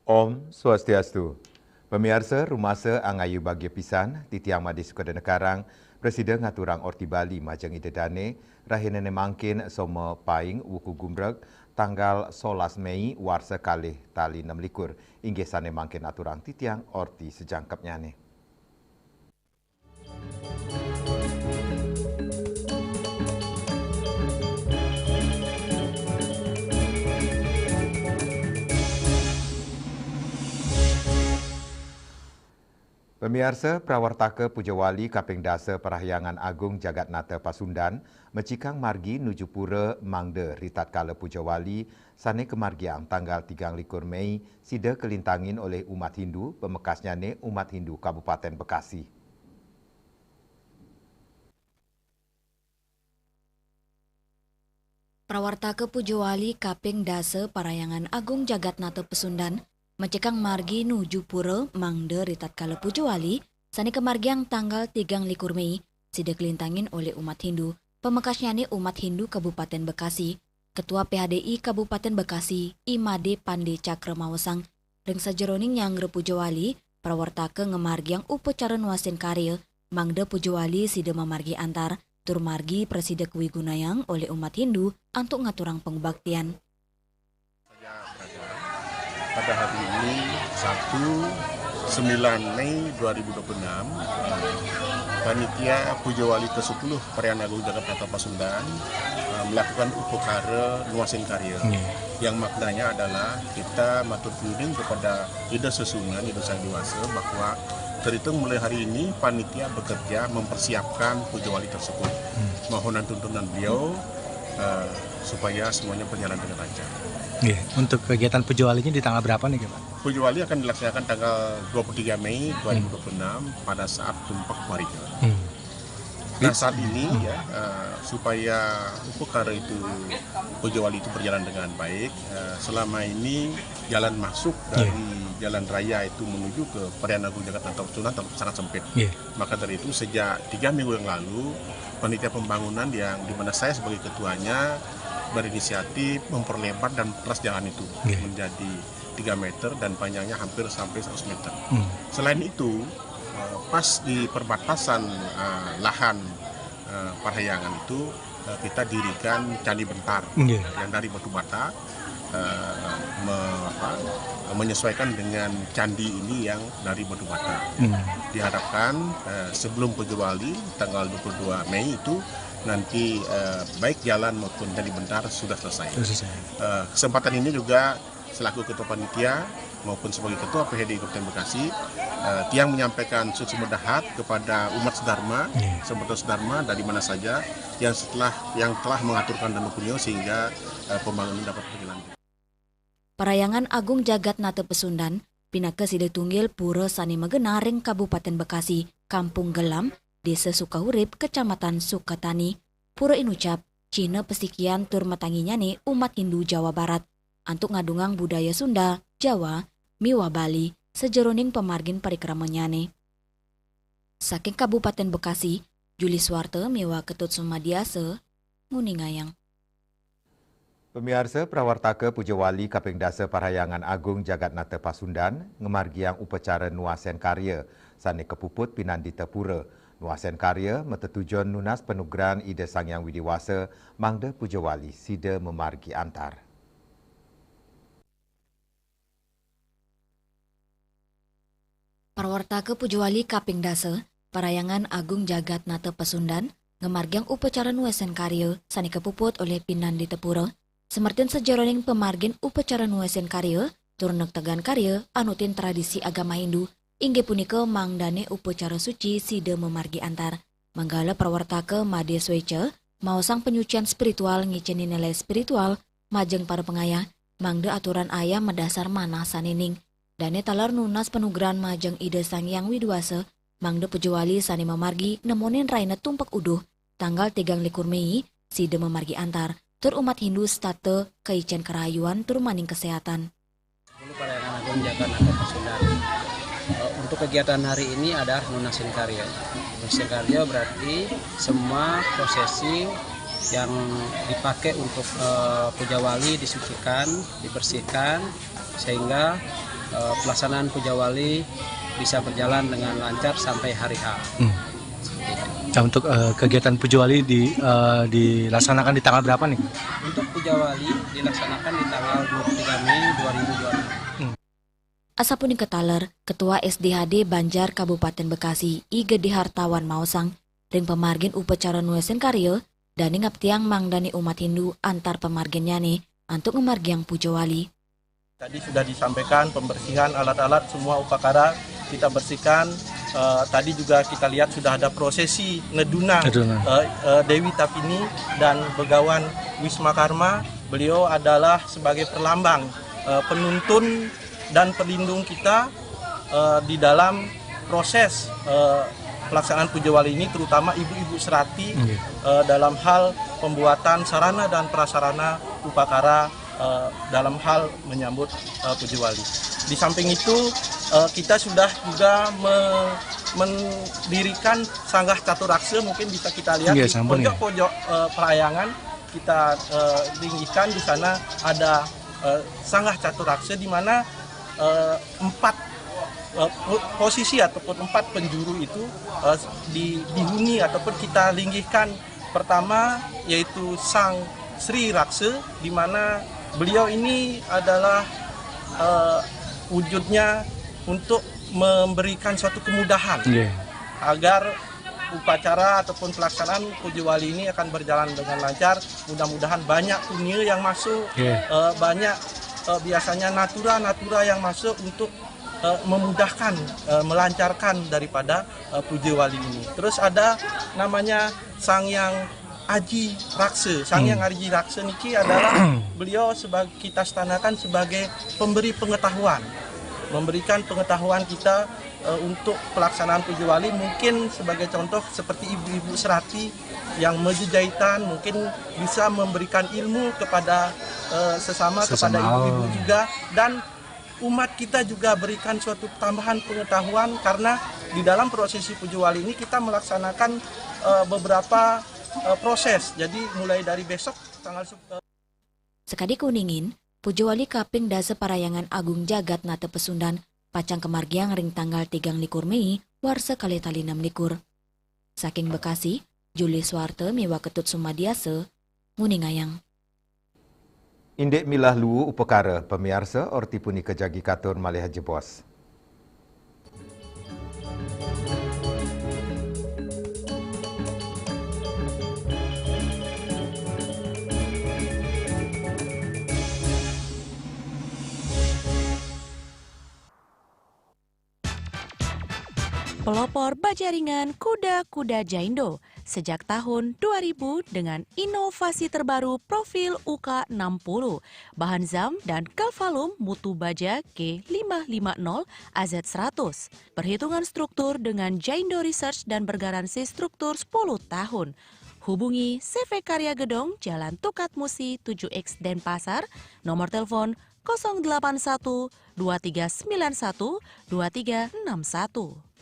Om Swastiastu. Pemirsa rumasa angayu bagi pisan titiang madi Sukadana Karang, Presiden ngaturang Orti Bali majang ide dane rahinane mangkin soma paing wuku gumrek tanggal 11 Mei warsa kalih tali 6 likur inggih sane mangkin aturang titiang Orti sejangkapnya ne. Pemirsa Prawartaka Pujawali Kaping Dasa Parahyangan Agung Jagatnata Pasundan mecikang margi nuju pura Mangda Ritat Kala Pujawali sane kemargiang tanggal 3 Mei sida kelintangin oleh umat Hindu pemekasnya ne umat Hindu Kabupaten Bekasi. Prawartaka Pujawali Kaping Dasa Parahyangan Agung Jagatnata Pasundan mencekang margi nuju pura Mangda Ritat Kala Pujawali sani kemargiang tanggal 3 Mei sida kelintangin oleh umat Hindu pemekasnya ni umat Hindu Kabupaten Bekasi. Ketua PHDI Kabupaten Bekasi Imade Pande Cakramawasang ring sajeroning yang Pujawali prawartaka ngemargiang upacara nuasin karya Mangda Pujawali sida mamargi antar tur margi Presida Kuwigunayang oleh umat Hindu untuk ngaturang pengbaktian. Pada hari ini 9 Mei 2026 Panitia Pujawali ke-10 Parahyangan Agung Jagatnata Pasundan melakukan upacara nuasin karya yang maknanya adalah kita matur nuwun kepada Ida Sesungan, Ida Sang Dewasa bahwa terhitung mulai hari ini panitia bekerja mempersiapkan Pujawali tersebut. Mohonan tuntunan beliau supaya semuanya berjalan dengan lancar. Untuk kegiatan Pujawalinya di tanggal berapa nih Pak? Pujawali akan dilaksanakan tanggal 23 Mei 2026 pada saat tumpak warga. Nah saat ini ya supaya upacara itu Pujawali itu berjalan dengan baik, selama ini jalan masuk dari jalan raya itu menuju ke Parahyangan Agung Jagatnata Pasundan sangat sempit. Maka dari itu sejak 3 minggu yang lalu panitia pembangunan yang dimana saya sebagai ketuanya berinisiatif memperlebar dan peras jalan itu menjadi 3 meter dan panjangnya hampir sampai 100 meter. Selain itu, pas di perbatasan lahan Parahyangan itu kita dirikan Candi Bentar yang dari batu bata menyesuaikan dengan candi ini yang dari batu bata. Diharapkan sebelum Pujawali tanggal 22 Mei itu nanti baik jalan maupun Candi Bentar sudah selesai. Kesempatan ini juga selaku ketua panitia maupun sebagai ketua PHDI Kabupaten Bekasi, Tiang menyampaikan suci medahat kepada umat Sedharma, Semperto Sedharma dari mana saja yang telah mengaturkan dan beliau sehingga pembangunan dapat berjalan. Parahyangan Agung Jagatnata Pasundan pinaka sida tunggil pura sani magena ring Kabupaten Bekasi, Kampung Gelam, Desa Sukahurip, Kecamatan Sukatani. Pura inucap Cina pesikian tur matanginya nih umat Hindu Jawa Barat untuk ngadungang budaya Sunda, Jawa, miwa Bali, sejeroning pemargin parikramanya nih. Saking Kabupaten Bekasi, Juli Swarte miwa Ketut Sumadiase, nguningayang. Pemirsa Prawartaka Pujawali Kaping Dasa Parahyangan Agung Jagatnata Pasundan ngemargiang upacara nuasen karya sane kepuput Pinandita Pura. Nuasen karya metetujuan nunas penugran Ida Sangyang Widiwasa Mangda Pujawali sida memargi antar. Prawartaka Pujawali Kaping Dasa Parahyangan Agung Jagatnata Pasundan ngemargiang upacara nuasen karya sane kepuput oleh Pinandita Pura. Semertin sejeroning pemargin upacara nuasen karya turnek tegan karya anutin tradisi agama Hindu inggih punika mangdane upacara suci sida memargi antar. Manggala prawartaka Made Swece maosang penyucian spiritual ngiceni nilai spiritual majeng para pengayah mangda aturan ayah medasar manah sanining. Dane talar nunas penugran majeng Ida Sangyang Widiwasa Mangda Pujawali sani memargi nemonin raina tumpak uduh tanggal 3 Mei si de memargi antar, tur umat Hindu state keicen kerayuan tur maning kesehatan. Dulu Parayangan Agung Jagat Nata Pasundan. Untuk kegiatan hari ini ada lunasin karya. Lunasin karya berarti semua prosesi yang dipakai untuk puja wali disucikan, dibersihkan sehingga pelaksanaan puja wali bisa berjalan dengan lancar sampai hari H. Nah, untuk kegiatan puja wali dilaksanakan di tanggal berapa nih? Untuk puja wali dilaksanakan di tanggal 23 Mei 2020. Asapuni ketaler, Ketua SDHD Banjar Kabupaten Bekasi, I Gede Hartawan Mausang, ring pemargin upacara nuesen karya, dan ngaptiang mangdani umat Hindu antar pemarginnya nih, untuk ngemargiang puja wali. Tadi sudah disampaikan pembersihan alat-alat semua upakara kita bersihkan. Tadi juga kita lihat sudah ada prosesi ngedunang Dewi Tapini dan Begawan Wisma Karma. Beliau adalah sebagai perlambang penuntun dan pelindung kita di dalam proses pelaksanaan puja wali ini, terutama ibu-ibu serati dalam hal pembuatan sarana dan prasarana upakara dalam hal menyambut puja wali. Di samping itu kita sudah juga mendirikan sanggah caturaksa, mungkin bisa kita lihat di pojok-pojok pelayangan kita tinggikan. Di sana ada sanggah caturaksa di mana 4 posisi ataupun 4 penjuru itu dihuni ataupun kita linggihkan. Pertama yaitu Sang Sri Raksa, di mana beliau ini adalah wujudnya untuk memberikan suatu kemudahan agar upacara ataupun pelaksanaan puja wali ini akan berjalan dengan lancar. Mudah-mudahan banyak punya yang masuk, banyak biasanya natura yang masuk untuk memudahkan, melancarkan daripada puja wali ini. Terus ada namanya Sang Yang Aji Raksa. Sang Yang Aji Raksa niki adalah beliau kita stanakan sebagai pemberi pengetahuan, memberikan pengetahuan kita untuk pelaksanaan puja wali. Mungkin sebagai contoh seperti ibu-ibu serati yang menjahitan mungkin bisa memberikan ilmu kepada sesama kepada ibu-ibu juga, dan umat kita juga berikan suatu tambahan pengetahuan karena di dalam prosesi puja wali ini kita melaksanakan beberapa proses. Jadi mulai dari besok tanggal Sekadi kuningin, puja wali kaping dasa Parayangan Agung Jagat Nata Pasundan pacang kemargiang ring tanggal 3 likur Mei warsa kali tali 6 likur. Saking Bekasi, Juli Swarte miwa ketut Sumadiase, Nguningayang. Indek milah luwu upakara pemiarsa orti puni kejagi katur malih jebos. Pelopor bajaringan kuda-kuda Jaindo sejak tahun 2000 dengan inovasi terbaru profil UK60, bahan zam dan kalvalum mutu baja G550 AZ100. Perhitungan struktur dengan Jaindo Research dan bergaransi struktur 10 tahun. Hubungi CV Karya Gedong, Jalan Tukat Musi 7X Denpasar, nomor telepon 081 2391 2361.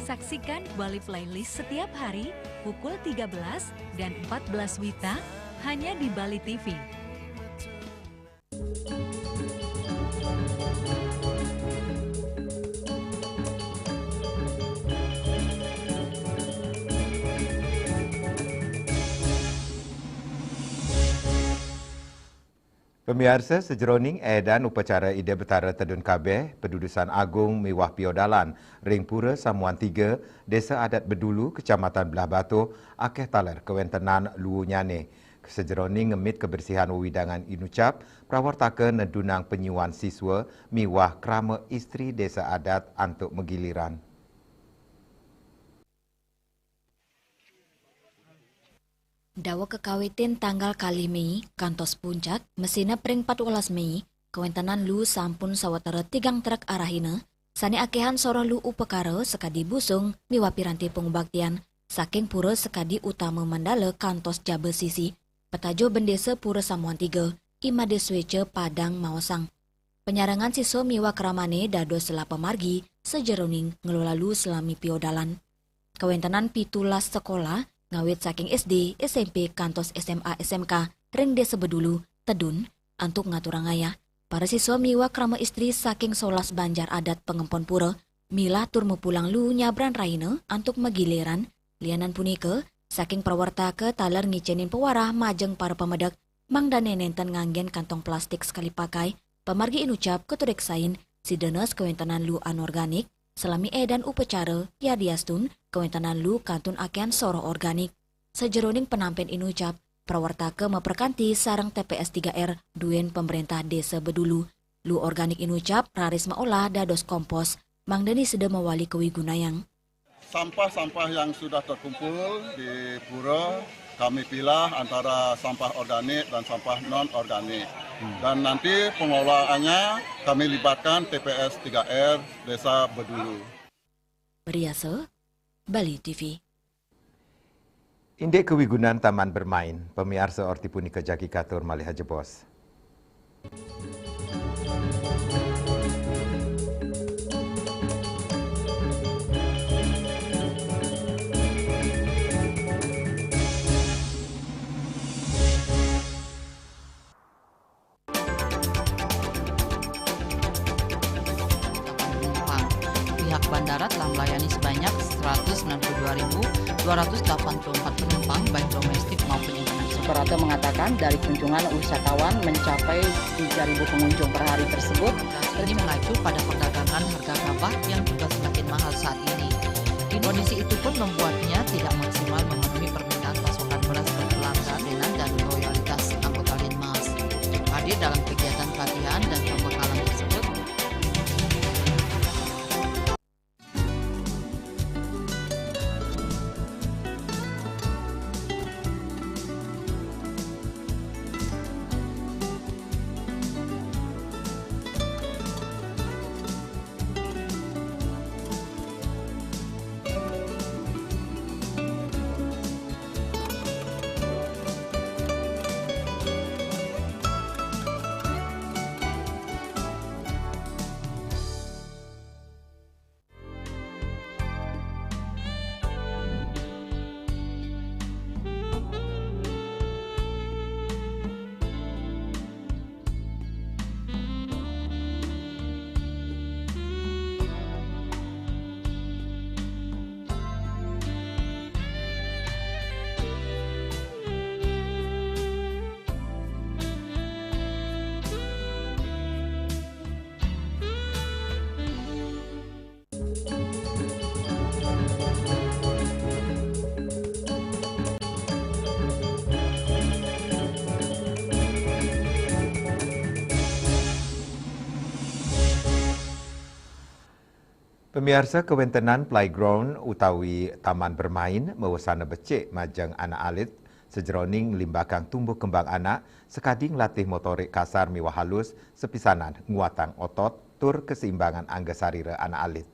Saksikan Bali Playlist setiap hari pukul 13 dan 14 WITA hanya di Bali TV. Pemirsa, sejeroning edan upacara Ida Betara Tedun Kabeh, Pedudusan Agung Miwah Piodalan, Ring Pura Samuan 3, Desa Adat Bedulu, Kecamatan Belah Batu, akeh taler kewentenan Luwu Nyane. Sejeroning ngemit kebersihan wewidangan inucap, prawartaka nedunang penyuan siswa miwah krama istri Desa Adat antuk megiliran. Dawa kekawitin tanggal kali Mei, kantos puncak, mesina pring 14 Mei, kewentenan lu sampun sawatara 3 truk arahina, sani akehan soroh lu upekara sekadi busung, miwa piranti pengubaktian, saking pura sekadi utama mandala kantos Jabe Sisi, petajo bendesa pura Samuan 3, Imade Swece Padang Mawasang. Penyarangan siso miwa keramane dado selapa margi, sejeroning ngelola lu selami piodalan. Kewentenan pitulas sekolah, ngawit saking SD, SMP, kantos SMA, SMK, ring desa Bedulu, Tedun, antuk ngaturang ayah. Para siswa miwa krama istri saking solas Banjar Adat Pengempon Pura, milah tur pulang lu nyabran raina antuk megiliran, lianan punika, saking prawartaka taler ngicenin pewarah majeng para pemedak, mangdane nenten nganggen kantong plastik sekali pakai, pemargi inucap keturek sain, sidenes kewentenan lu anorganik, selami edan upacara, yadiastun, kewentenan lu kantun akean soro organik. Sejeroning penampen inucap, prawartaka memperkanti sarang TPS 3R duen pemerintah desa Bedulu. Lu organik inucap, raris maolah dados kompos, mangdani sedang mewali kewigunayang. Sampah-sampah yang sudah terkumpul di pura, kami pilah antara sampah organik dan sampah non-organik. Dan nanti pengelolaannya kami libatkan TPS 3R Desa Bedulu. Beriasa, Bali TV. Indek kewigunan taman bermain, pemirsa orti punika jaki katur malih jebos. Pihak bandara telah melayani sebanyak 192.284 penumpang baik domestik maupun internasional. Operator mengatakan dari kunjungan wisatawan mencapai 3.000 pengunjung per hari tersebut. Ini mengacu pada perdagangan harga gabah yang juga semakin mahal saat ini. Kondisi itu pun membuatnya tidak maksimal memenuhi permintaan pasokan beras berkelangkaan dan loyalitas anggota Linmas. Hadir dalam kegiatan pelatihan dan pembekalan tersebut, Pemirsa kewentenan playground utawi taman bermain mewasana becek majang anak alit sejeroning limbakang tumbuh kembang anak sekading latih motorik kasar miwah halus sepisanan nguatang otot tur keseimbangan angga sarira anak alit.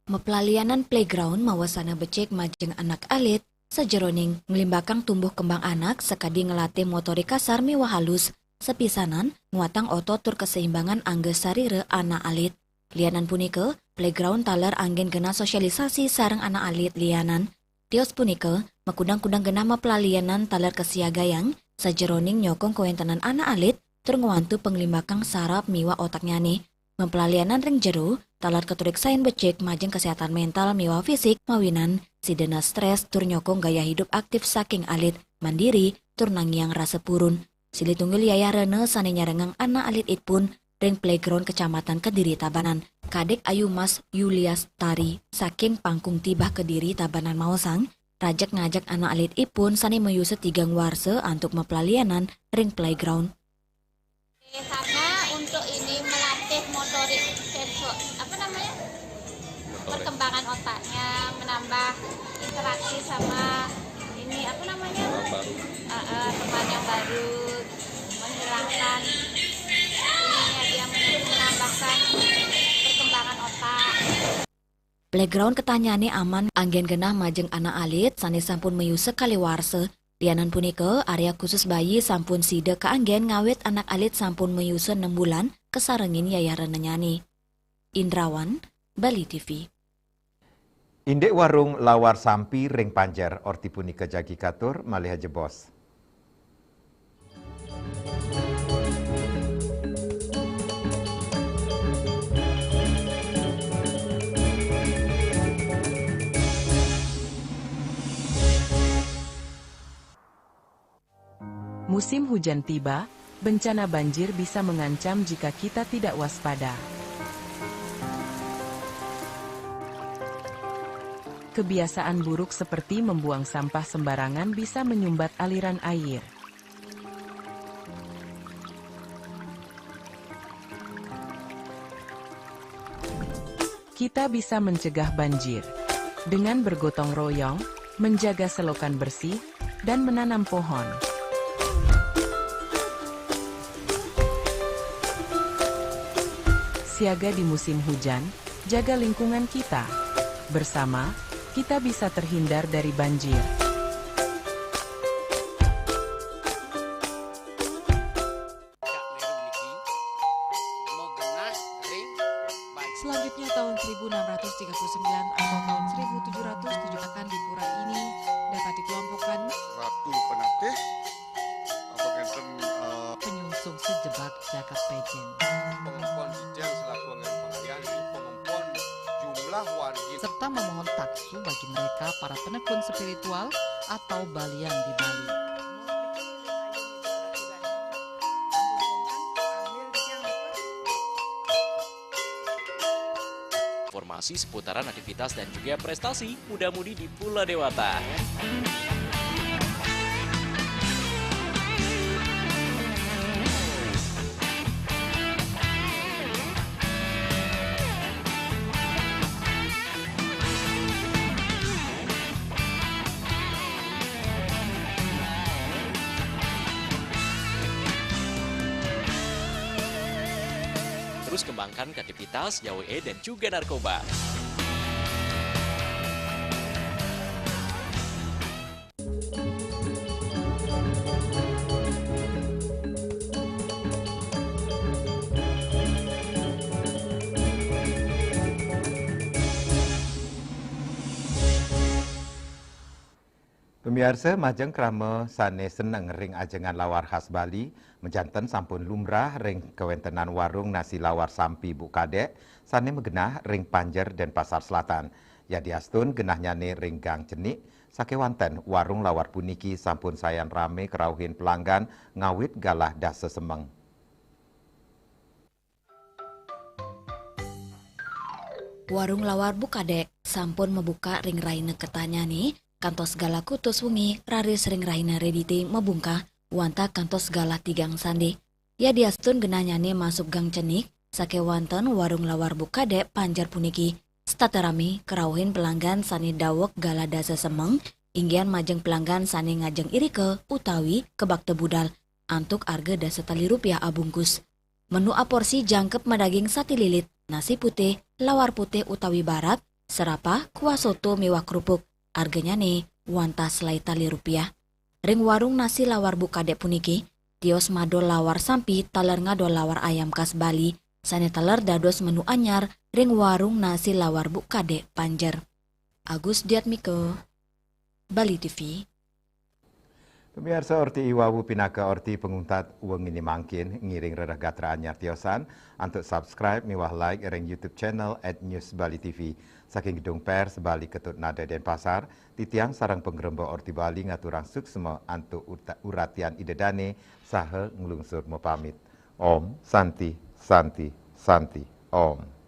Mepelalianan playground mawasana becek majeng anak alit sejeroning ngelimbakang tumbuh kembang anak sekading ngelatih motorik kasar miwah halus sepisanan nguatang otot tur keseimbangan angga sarira anak alit. Lianan punika, playground taler anggen gena sosialisasi sareng anak alit lianan. Tios punika makudang-kudang genama pelalianan taler kesiagayang sajeroning nyokong kewentanan anak alit tur ngewantu penglimbakang sarap miwa otaknya nih. Mempelalianan ring jeru talar keturik sain becek majeng kesehatan mental miwa fisik mawinan sidena stres tur nyokong gaya hidup aktif saking alit mandiri tur nangiang rasa purun. Sili tunggul yaya rene sane nyarengang anak alit it pun ring playground kecamatan Kediri Tabanan. Kadek Ayu Mas Yulias Tari saking pangkung tibah Kediri Tabanan Maosang rajak ngajak anak alit ipun sane meyuse tigang warse untuk mempelalianan ring playground. Sama untuk ini melatih motorik perkembangan otaknya, menambah interaksi sama ini teman yang baru, menghilangkan ininya dia menambahkan perkembangan otak. Playground ketanyane aman anggen genah majeng anak alit sane sampun meyuse kaliwarse. Lianan punika area khusus bayi sampun sida kaanggen ngawit anak alit sampun meyuse 6 bulan kesarengin yayaran nyani. Indrawan, Bali TV. Indek warung lawar sampi ring panjer orti punika jagi katur malih jebos. Musim hujan tiba, bencana banjir bisa mengancam jika kita tidak waspada. Kebiasaan buruk seperti membuang sampah sembarangan bisa menyumbat aliran air. Kita bisa mencegah banjir dengan bergotong royong, menjaga selokan bersih, dan menanam pohon. Siaga di musim hujan, jaga lingkungan kita. Bersama, kita bisa terhindar dari banjir. Selanjutnya tahun 1639 atau tahun 1707 akan di pura ini dapat dikelompokkan Ratu Penatih atau enten penyungsung sejebak jagat pejen. pengempon hijau selaku pengalian pengempon jumlah warga serta memohon taksu bagi mereka para penekun spiritual atau balian di Bali. Informasi seputaran aktivitas dan juga prestasi muda-mudi di Pulau Dewata. Terus kembangkan kreativitas, jauhi dan juga narkoba. Pemirsa majeng krama sane seneng ring ajengan lawar khas Bali, menjanten sampun lumrah ring kewentenan warung nasi lawar sampi Bu Kadek, sane megenah ring Panjer dan Pasar Selatan. Ya diastun genahnyane ring Gang Cenik, sakewanten warung lawar puniki sampun sayan rame kerauhin pelanggan ngawit galah dasa semeng. Warung lawar Bu Kadek sampun membuka ring raine ketanya nih. Kantos gala kutus wengi rari sering raina redite membungkah wanta kantos gala tigang sandi. Ya diastun genanyane masuk Gang Cenik sakewanten warung lawar Bu Kadek Panjer puniki. Staterami kerauhin pelanggan sani dawek gala dasa semeng inggian majeng pelanggan sani ngajeng irike utawi kebak tebudal antuk arga dasa tali rupiah abungkus. Menu aporsi jangkep madaging sati lilit, nasi putih, lawar putih utawi barat, serapah, kuah soto mewah kerupuk. Harganya nih, wanta selai tali rupiah. Ring warung nasi lawar Bu Kadek puniki, tios madol lawar sampi taler ngadol lawar ayam khas Bali, sane taler dados menu anyar, ring warung nasi lawar Bu Kadek Panjer. Agus Diatmiko. Bali TV. Pemirsa orti iwawu pinaka orti penguntat uang ini mangkin ngiring redah gatra anyar tiosan untuk subscribe miwah like ring YouTube channel @News Bali TV. Saking gedung pers Bali Ketut Nada Denpasar, titiang sarang penggerembo orti Bali ngaturang suksema antuk uratian idedane saha ngelungsur mopamit. Om Santi Santi Santi Om.